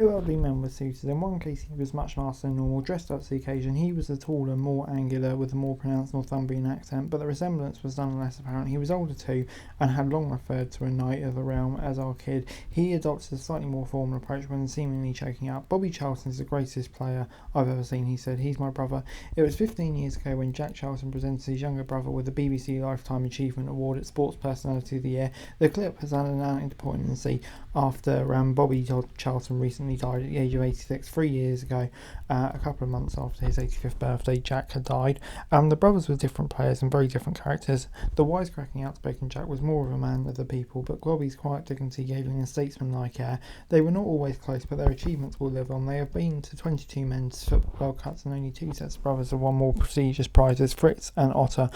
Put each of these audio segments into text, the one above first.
Two elderly men were suited. In one case he was much nicer than normal, dressed up to the occasion. He was the taller, more angular, with a more pronounced Northumbrian accent, but the resemblance was none the less apparent. He was older too, and had long referred to a knight of the realm as our kid. He adopted a slightly more formal approach when seemingly choking up. Bobby Charlton is the greatest player I've ever seen, he said. He's my brother. It was 15 years ago when Jack Charlton presented his younger brother with the BBC Lifetime Achievement Award at Sports Personality of the Year. The clip has had an added poignancy after Bobby Charlton recently died at the age of 86, 3 years ago, a couple of months after his 85th birthday. Jack had died. The brothers were different players and very different characters. The wisecracking, outspoken Jack was more of a man of the people, but Bobby's quiet dignity gave him a statesmanlike air. They were not always close, but their achievements will live on. They have been to 22 men's football World Cups, and only two sets of brothers have won more prestigious prizes, Fritz and Otto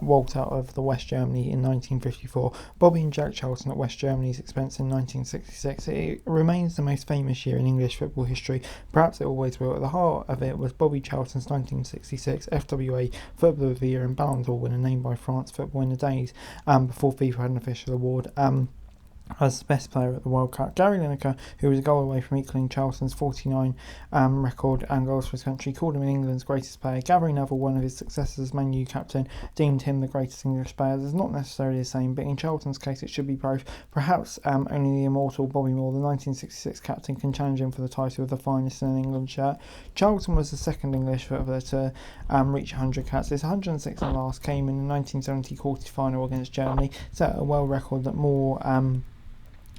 Walter of the West Germany in 1954, Bobby and Jack Charlton at West Germany's expense in 1966. It remains the most famous year in English football history. Perhaps it always will. At the heart of it was Bobby Charlton's 1966 FWA Footballer of the Year and Ballon d'Or winner, named by France Football in the days before FIFA had an official award. As the best player at the World Cup. Gary Lineker, who was a goal away from equalling Charlton's 49 record and goals for his country, called him England's greatest player. Gary Neville, one of his successors as Man U captain, deemed him the greatest English player. There's not necessarily the same, but in Charlton's case it should be both. Perhaps only the immortal Bobby Moore, the 1966 captain, can challenge him for the title of the finest in an England shirt. Charlton was the second English footballer to reach 100 caps. His 106th and last came in the 1970 quarter-final against Germany, set a world record that Moore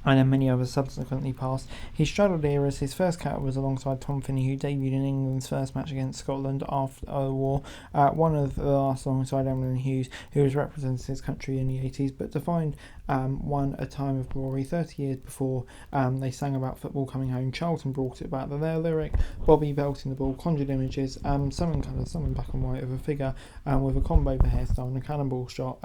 and then many others subsequently passed. He straddled eras. His first cap was alongside Tom Finney, who debuted in England's first match against Scotland after the war. One of the last alongside Emlyn Hughes, who has represented his country in the 80s, but defined one a time of glory. 30 years before they sang about football coming home, Charlton brought it back. Their lyric, Bobby belting the ball, conjured images, some in colour, some in black and white, of a figure with a combo of a hairstyle and a cannonball shot.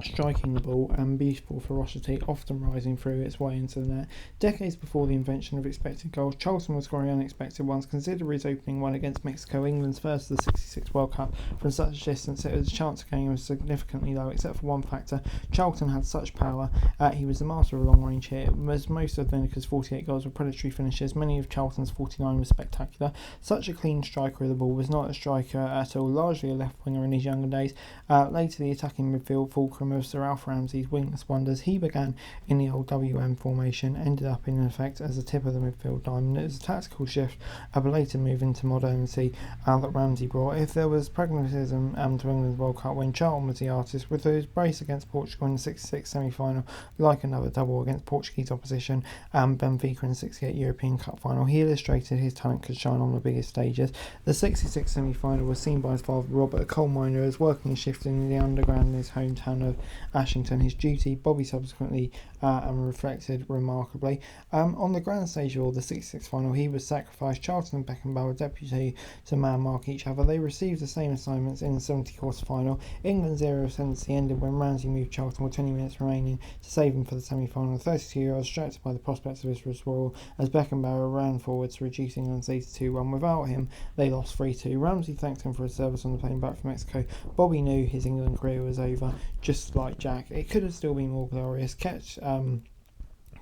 Striking the ball and beautiful ferocity, often rising through its way into the net. Decades before the invention of expected goals, Charlton was scoring unexpected ones. Consider his opening one against Mexico, England's first of the '66 World Cup. From such a distance, it was a chance of getting was significantly low, except for one factor. Charlton had such power. He was the master of a long-range hit. Most of Lineker's 48 goals were predatory finishes. Many of Charlton's 49 were spectacular. Such a clean striker of the ball, was not a striker at all, largely a left winger in his younger days. Later, the attacking midfield fulcrum of Sir Alf Ramsey's wingless wonders. He began in the old WM formation, ended up in effect as the tip of the midfield diamond. It was a tactical shift, a belated move into modernity that Ramsey brought. If there was pragmatism to England's World Cup win, Charlton was the artist. With his brace against Portugal in the '66 semi-final, like another double against Portuguese opposition, Benfica in the '68 European Cup final, he illustrated his talent could shine on the biggest stages. The '66 semi-final was seen by his father Robert, a coal miner, as working a shift in the underground in his hometown of Ashington. His duty, Bobby subsequently reflected remarkably. On the grand stage of the '66 final, he was sacrificed. Charlton and Beckenbauer were deputy to man mark each other. They received the same assignments in the '70 quarter final. England's era of ascendancy ended when Ramsey moved Charlton with 20 minutes remaining to save him for the semi-final. The 32-year-old was distracted by the prospects of his withdrawal as Beckenbauer ran forward to reduce England's lead to 2-1. Without him, they lost 3-2. Ramsey thanked him for his service on the plane back from Mexico. Bobby knew his England career was over, just like Jack. It could have still been more glorious. Catch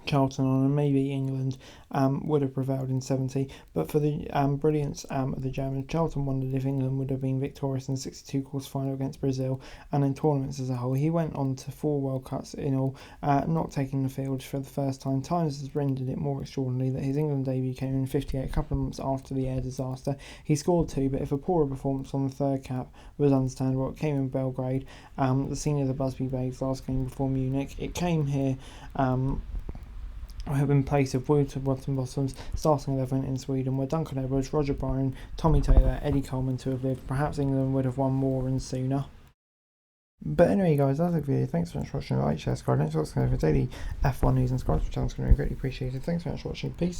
Charlton on, and maybe England would have prevailed in 70, but for the brilliance of the Germans. Charlton wondered if England would have been victorious in the '62 quarter final against Brazil and in tournaments as a whole. He went on to 4 World Cups in all, not taking the field for the first time. Times has rendered it more extraordinary that his England debut came in '58, a couple of months after the air disaster. He scored 2, but if a poorer performance on the third cap was understandable, it came in Belgrade, the scene of the Busby Babes' last game before Munich. It came here have in place of Wood Bottom's starting 11 in Sweden, where Duncan Edwards, Roger Bryan, Tommy Taylor, Eddie Coleman to have lived. Perhaps England would have won more and sooner. But anyway, guys, that's the video. Thanks so much for watching. Like, share, subscribe. Next week's going to have daily F1 news and subscribe to the channel. It's going to be greatly appreciated. Thanks so much for watching. Peace.